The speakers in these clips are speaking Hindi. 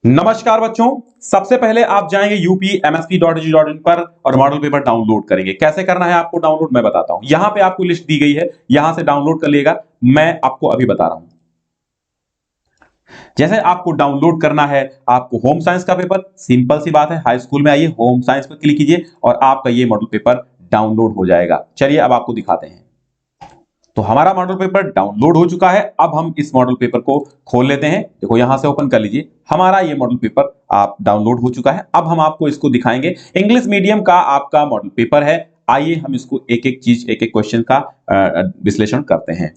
नमस्कार बच्चों। सबसे पहले आप जाएंगे upmsp.edu.in पर और मॉडल पेपर डाउनलोड करेंगे। कैसे करना है आपको डाउनलोड मैं बताता हूं। यहां पे आपको लिस्ट दी गई है, यहां से डाउनलोड कर लिएगा। मैं आपको अभी बता रहा हूं। जैसे आपको डाउनलोड करना है, आपको होम साइंस का पेपर, सिंपल सी बात है, हाई स्कूल में आइए, होम साइंस पर क्लिक कीजिए और आपका ये मॉडल पेपर डाउनलोड हो जाएगा। चलिए अब आपको दिखाते हैं। तो हमारा मॉडल पेपर डाउनलोड हो चुका है। अब हम इस मॉडल पेपर को खोल लेते हैं। देखो यहां से ओपन कर लीजिए, हमारा ये मॉडल पेपर आप डाउनलोड हो चुका है। अब हम आपको इसको दिखाएंगे। इंग्लिश मीडियम का आपका मॉडल पेपर है। आइए हम इसको एक एक चीज, एक एक क्वेश्चन का विश्लेषण करते हैं।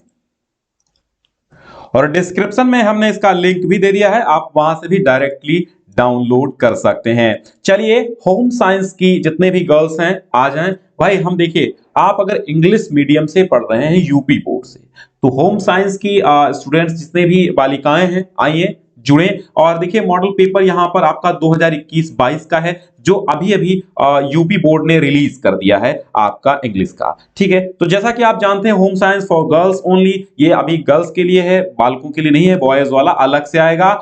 और डिस्क्रिप्शन में हमने इसका लिंक भी दे दिया है, आप वहां से भी डायरेक्टली डाउनलोड कर सकते हैं। चलिए, होम साइंस की जितने भी गर्ल्स हैं आ जाएं। भाई हम देखिए, आप अगर इंग्लिश मीडियम से पढ़ रहे हैं यूपी बोर्ड से, तो होम साइंस की स्टूडेंट्स जितने भी बालिकाएं हैं आइए जुड़े। और देखिए मॉडल पेपर यहां पर आपका 2021-22 का है, जो अभी अभी यूपी बोर्ड ने रिलीज कर दिया है आपका इंग्लिश का। ठीक है, तो जैसा कि आप जानते हैं home science for girls only, ये अभी गर्ल्स के लिए है, बालकों के लिए नहीं है। बॉयज वाला अलग से आएगा।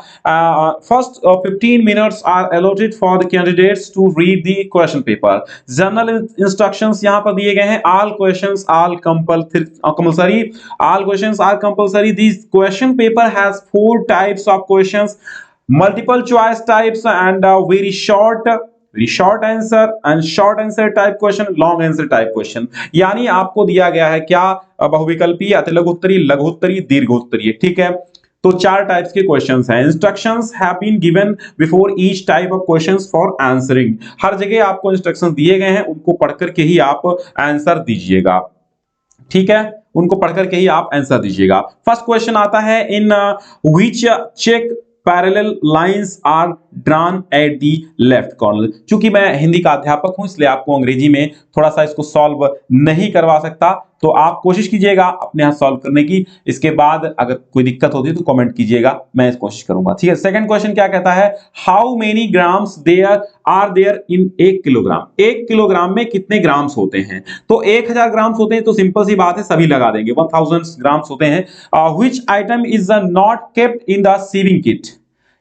First 15 minutes are allotted for the candidates to read the question paper. General instructions यहां पर दिए गए हैं। All questions are compulsory, all questions are compulsory. This question paper has 4 types of questions, multiple choice types and very short answer and short answer type question, long answer type question। यानी आपको दिया गया है क्या, बहुविकल्पी, अतिलघु उत्तरी, लघु उत्तरी, दीर्घ उत्तरीय। ठीक है, तो 4 टाइप्स के क्वेश्चंस हैं। Instructions have been given before each type of questions for answering. हर जगह आपको इंस्ट्रक्शंस दिए गए हैं, उनको पढ़ करके ही आप आंसर दीजिएगा। ठीक है, उनको पढ़ करके ही आप आंसर दीजिएगा। फर्स्ट क्वेश्चन आता है, in which check parallel lines are drawn at the left corner. चूंकि मैं हिंदी का अध्यापक हूं, इसलिए आपको अंग्रेजी में थोड़ा सा इसको सॉल्व नहीं करवा सकता, तो आप कोशिश कीजिएगा अपने हाथ सॉल्व करने की। इसके बाद अगर कोई दिक्कत होती है तो कमेंट कीजिएगा, मैं कोशिश करूंगा। ठीक है, सेकंड क्वेश्चन क्या कहता है, how many grams there are there in 1 kilogram. 1 kilogram में कितने ग्राम्स होते हैं? तो 1000 ग्राम्स होते हैं, तो सिंपल सी बात है, सभी लगा देंगे। 1000 ग्राम्स होते हैं। Which item is not kept in the sewing kit.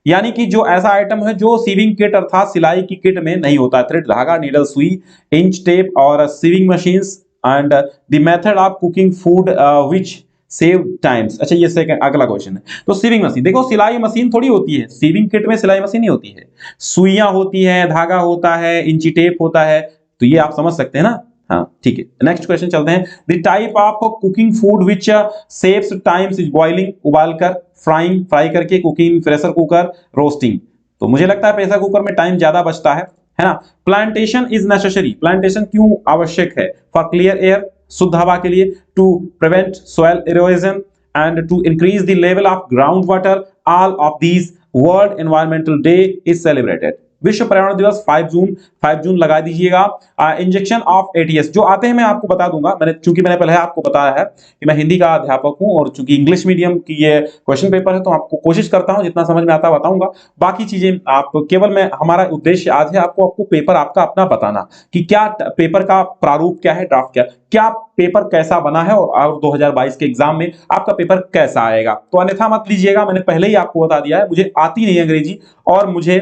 यानी कि जो ऐसा आइटम है जो सीविंग किट अर्थात सिलाई की किट में नहीं होता है। थ्रेड, धागा, नीडल, सुई, इंच टेप और sewing machines and the method of cooking food which save times. अच्छा, ये सेकंड अगला क्वेश्चन है। तो सीविंग मशीन, देखो सिलाई मशीन थोड़ी होती है, सीविंग किट में सिलाई मशीन नहीं होती है, सुइयां होती है, धागा होता है, इंची टेप होता है। तो ये आप समझ सकते हैं ना। हाँ ठीक है, नेक्स्ट क्वेश्चन चलते हैं। The type of cooking food which saves times is boiling, उबालकर, फ्राइंग, फ्राई करके, कुकिंग, प्रेशर कुकर, रोस्टिंग। तो मुझे लगता है प्रेशर कुकर में टाइम ज्यादा बचता है ना। प्लांटेशन इज नेसेसरी, प्लांटेशन क्यों आवश्यक है? फॉर क्लियर एयर, शुद्ध हवा के लिए, to prevent soil erosion and to increase the level of ground water. All of these world environmental day is celebrated. विश्व पर्यावरण दिवस 5 जून, 5 जून लगा दीजिएगा। इंजेक्शन ऑफ एटीएस जो आते हैं मैं आपको बता दूंगा। चूंकि मैंने पहले आपको बताया है कि मैं हिंदी का अध्यापक हूं और चूंकि इंग्लिश मीडियम की ये क्वेश्चन पेपर है, तो आपको कोशिश करता हूं जितना समझ में आता है बताऊंगा। बाकी चीजें आप केवल, मैं हमारा उद्देश्य आज है आपको पेपर आपका अपना बताना कि क्या पेपर का प्रारूप क्या है, ड्राफ्ट क्या पेपर कैसा बना है और 2022 के एग्जाम में आपका पेपर कैसा आएगा। तो अन्यथा मत लीजिएगा, मैंने पहले ही आपको बता दिया है, मुझे आती नहीं अंग्रेजी और मुझे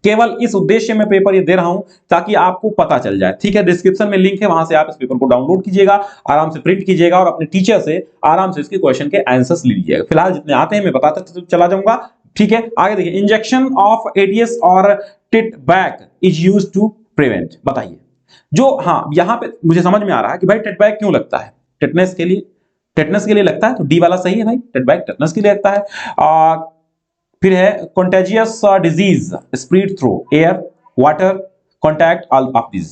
केवल इस उद्देश्य में पेपर ये दे रहा हूं ताकि आपको पता चल जाए। ठीक है, डिस्क्रिप्शन में लिंक है, वहां से आप इस पेपर को डाउनलोड कीजिएगा, आराम से प्रिंट कीजिएगा और अपने टीचर से आराम से इसके क्वेश्चन के आंसर्स ले लीजिएगा। फिलहाल जितने आते हैं मैं बताता चला जाऊंगा। ठीक है, आगे देखिए, इंजेक्शन ऑफ एटीएस और टिट बैक इज यूज्ड टू प्रिवेंट। बताइए जो, हाँ यहां पे मुझे समझ में आ रहा है कि भाई टेट बैक क्यों लगता है? टेटनेस के लिए, टेटनेस के लिए लगता है, तो डी वाला सही है भाई, टेट बैक टेटनेस के लिए लगता है। फिर है contagious disease spread through air, water, contact, all of this.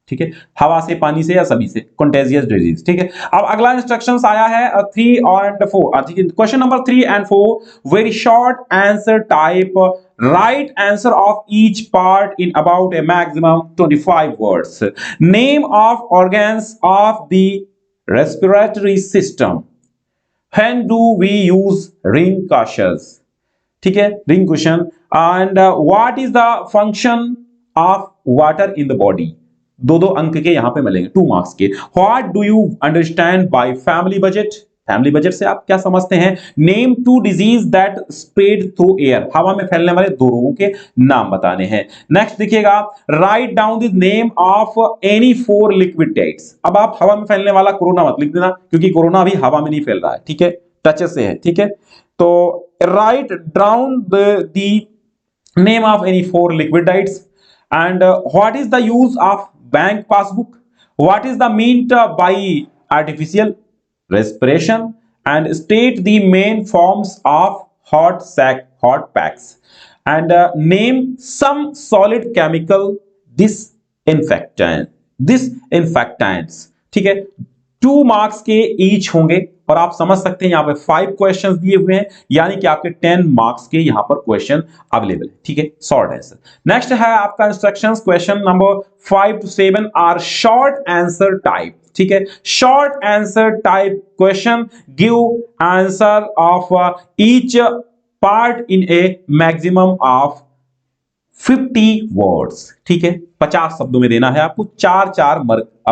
ठीक है, हवा से, पानी से या सभी से, कंटेजियस डिजीज। ठीक है, अब अगला इंस्ट्रक्शंस आया है 3 और 4। ठीक है, question number 3 and 4 very short answer type, write answer of each part in about a maximum 25 words. Name of organs of the respiratory system. When do we use ring cautious. ठीक है, ring question. And what is the function of water in the body. दो अंक के यहां पे मिलेंगे, 2 मार्क्स के। What do you understand by family budget. Family budget से आप क्या समझते हैं? Name two disease that spread through air, हवा में फैलने वाले दो रोगों के नाम बताने हैं। नेक्स्ट देखिएगा, write down the name of any 4 liquid diets. अब आप हवा में फैलने वाला कोरोना मत लिख देना, क्योंकि कोरोना अभी हवा में नहीं फैल रहा है, ठीक है, टचेस से है, ठीक है। तो write down the name of any 4 liquid diets and what is the use of bank passbook, what is the meant by artificial respiration, and state the main forms of hot packs, and name some solid chemical disinfectants, ठीक है। 2 मार्क्स के ईच होंगे और आप समझ सकते हैं यहां पे 5 क्वेश्चंस दिए हुए हैं, यानी कि आपके 10 मार्क्स के यहां पर क्वेश्चन अवेलेबल है, ठीक है, शॉर्ट आंसर। नेक्स्ट है आपका instructions, question number 5 to 7 are short answer type, ठीक है। Short answer type question, give answer of each part in a maximum of 50 words, ठीक है, 50 शब्दों में देना है आपको। 4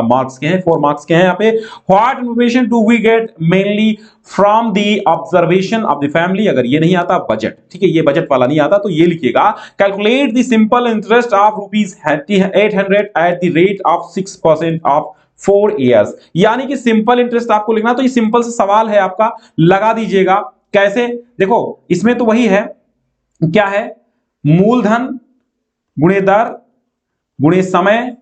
मार्क्स के हैं, 4 मार्क्स के हैं यहाँ पे। What information do we get mainly from the observation of the family, अगर ये नहीं आता बजट, ठीक है, ये बजट वाला नहीं आता तो ये लिखिएगा, calculate the simple interest of ₹800 at the rate of 6% of 4 years, यानी कि सिंपल इंटरेस्ट आपको लिखना, तो ये सिंपल से सवाल है आपका, लगा दीजिएगा। कैसे? देखो इसमें तो वही है, क्या है, मूलधन गुणे दर गुणे समय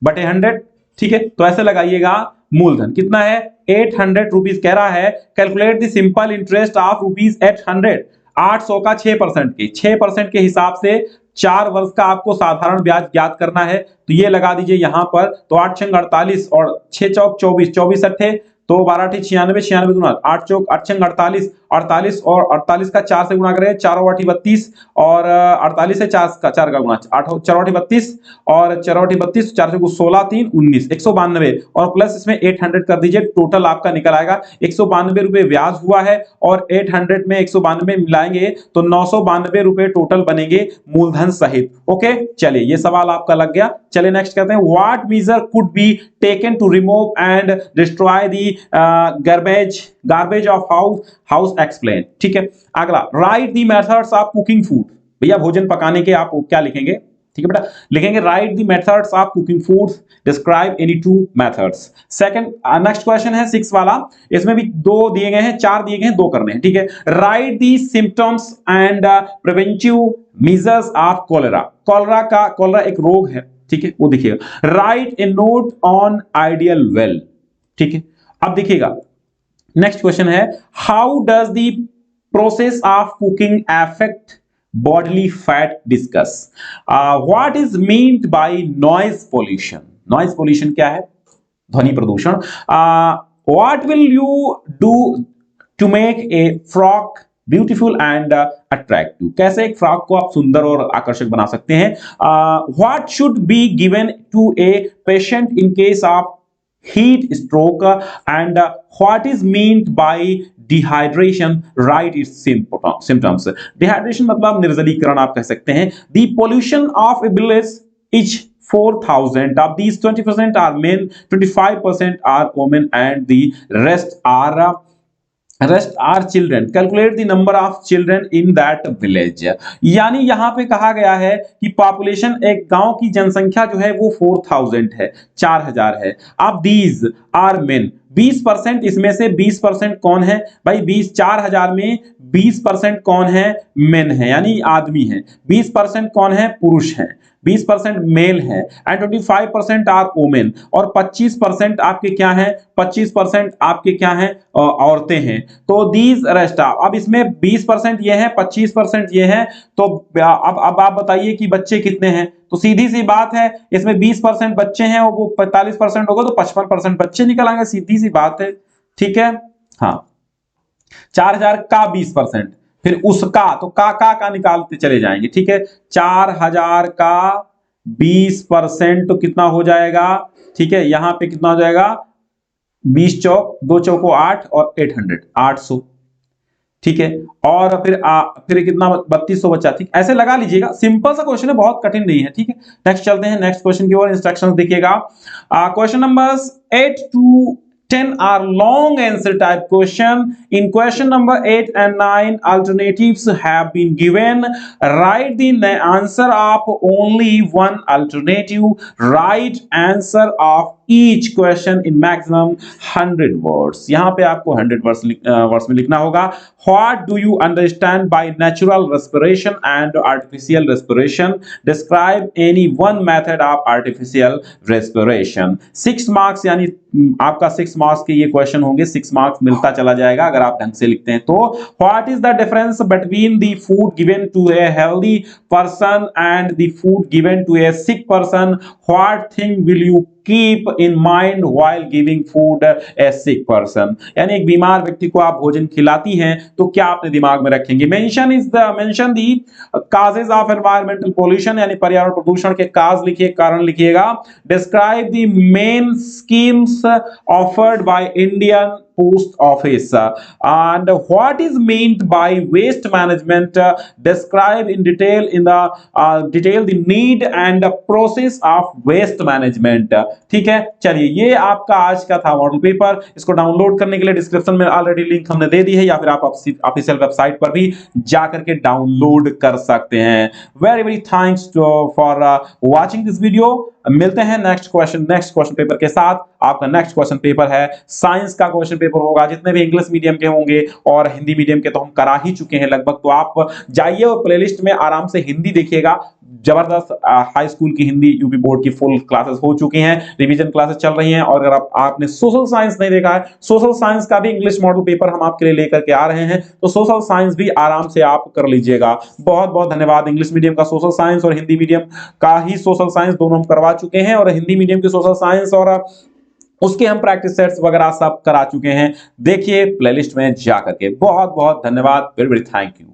बटे 100, ठीक है, तो ऐसे लगाइएगा। मूलधन कितना है? 800 रुपीज कह रहा है, calculate the simple interest of ₹800, 800 का 6% के 6% के हिसाब से 4 वर्ष का आपको साधारण ब्याज ज्ञात करना है, तो ये लगा दीजिए यहां पर। तो 8 छंग 48 और 6 चौक 24, 24 अट्ठे तो 12 ठी 96, 96 दूना 8 चौक 8 छंग 48, 48 और 48 का 4 से गुणा करें, 4 8 32 और 48 से 4 का गुणा 8 4 8 32 और 4 8 32 4 से 16 3 19 192 और प्लस इसमें 800 कर दीजिए, टोटल आपका निकल आएगा 192 रुपए ब्याज हुआ है और 800 में 192 मिलाएंगे तो 992 रुपए टोटल बनेंगे मूलधन सहित। ओके, चलिए ये सवाल आपका लग गया। चलिए नेक्स्ट कहते हैं, what measure could be taken to remove and destroy the garbage of house explain, ठीक है। अगला, write the methods of cooking food, भैया भोजन पकाने के आप क्या लिखेंगे, ठीक है बेटा, लिखेंगे right the methods of cooking food, describe any 2 methods. Second, next question है 6 वाला, इसमें भी 2 दिए गए हैं, 4 दिए गए हैं, 2 करने हैं, ठीक है। Write the symptoms and preventive measures of cholera, cholera एक रोग है, ठीक है, वो देखिएगा। Write a note on ideal well, ठीक है। अब देखिएगा नेक्स्ट क्वेश्चन है, how does the process of cooking affect bodily fat, discuss. What is meant by noise pollution, noise pollution क्या है? ध्वनि प्रदूषण। What will you do to make a frock beautiful and attractive, कैसे एक फ्रॉक को आप सुंदर और आकर्षक बना सकते हैं। What should be given to a patient in case of heat stroke, and what is meant by dehydration, write its symptoms। dehydration मतलब निर्जलीकरण आप कह सकते हैं। the pollution of a village is 4,000, of these 20% are men, 25% are women, and the rest are children, calculate the number of children in that village। यानी यहां पे कहा गया है कि पॉपुलेशन, एक गांव की जनसंख्या जो है वो 4,000 है, 4,000 है। अब these are men, 20%, इसमें से 20% कौन है भाई? 4,000 में 20% कौन है? मेन है, यानी आदमी है। 20% कौन है? पुरुष है। 20% मेल है एंड 25% आर वोमेन, और 25% आपके क्या हैं? 25% आपके क्या हैं? औरतें हैं। तो दीज रेस्ट, अब इसमें 20% ये हैं, 25% ये हैं, तो अब आप बताइए कि बच्चे कितने हैं? तो सीधी सी बात है, इसमें 20% बच्चे हैं और वो 45% होगा तो 55% बच्चे निकल आएंगे, सीधी सी बात है, ठीक है। हाँ, 4,000 का 20%, फिर उसका तो का निकालते चले जाएंगे, ठीक है। 4,000 का 20% तो कितना हो जाएगा, ठीक है, यहां पे कितना हो जाएगा? 20 चौक 2 चौको 8 और 800 800, ठीक है। और फिर कितना? 3200 बचा, ठीक, ऐसे लगा लीजिएगा। सिंपल सा क्वेश्चन है, बहुत कठिन नहीं है, ठीक है। नेक्स्ट चलते हैं नेक्स्ट क्वेश्चन की ओर, इंस्ट्रक्शंस देखिएगा। Question number 8 to 10 are long answer type question. In question number 8 and 9, alternatives have been given. Write the answer of only one alternative. Write answer of each question in maximum 100 words. यहां पे आपको 100 वर्ड्स में लिखना होगा. What do you understand by natural respiration and artificial respiration? Describe any one method of artificial respiration. 6 marks यानी आपका 6 मार्क्स के ये क्वेश्चन होंगे. 6 मार्क्स मिलता चला जाएगा अगर आप ढंग से लिखते हैं तो. What is the difference between the food given to a healthy person and the food given to a sick person? What thing will you keep in mind while giving food a sick person? यानी एक बीमार व्यक्ति को आप भोजन खिलाती हैं तो क्या अपने दिमाग में रखेंगे? Mention the causes of environmental pollution, यानी पर्यावरण प्रदूषण के काज लिखिए, कारण लिखिएगा. Describe the main schemes offered by Indian Post Office and what is meant by waste management? Describe in detail the need and the process of waste management. ठीक है, चलिए ये आपका आज का था मॉडल पेपर. इसको डाउनलोड करने के लिए डिस्क्रिप्शन में ऑलरेडी लिंक हमने दे दी है या फिर आप ऑफिशियल वेबसाइट पर भी जाकर के डाउनलोड कर सकते हैं. Very very thanks for watching this video. मिलते हैं नेक्स्ट क्वेश्चन पेपर के साथ. आपका नेक्स्ट क्वेश्चन पेपर है साइंस का क्वेश्चन पेपर होगा. जितने भी इंग्लिश मीडियम के होंगे और हिंदी मीडियम के तो हम करा ही चुके हैं लगभग. तो आप जाइए और प्लेलिस्ट में आराम से हिंदी देखिएगा. जबरदस्त हाई स्कूल की हिंदी यूपी बोर्ड की फुल क्लासेस हो चुकी हैं, रिवीजन क्लासेस चल रही हैं. और अगर आपने सोशल साइंस नहीं देखा है, सोशल साइंस का भी इंग्लिश मॉडल पेपर हम आपके लिए लेकर के आ रहे हैं. तो सोशल साइंस भी आराम से आप कर लीजिएगा. बहुत बहुत धन्यवाद. इंग्लिश मीडियम का सोशल साइंस और हिंदी मीडियम का ही सोशल साइंस दोनों हम करवा चुके हैं और हिंदी मीडियम की सोशल साइंस और उसके हम प्रैक्टिस सेट्स वगैरह सब करा चुके हैं. देखिए प्लेलिस्ट में जाकर के. बहुत बहुत धन्यवाद. Very very thank you.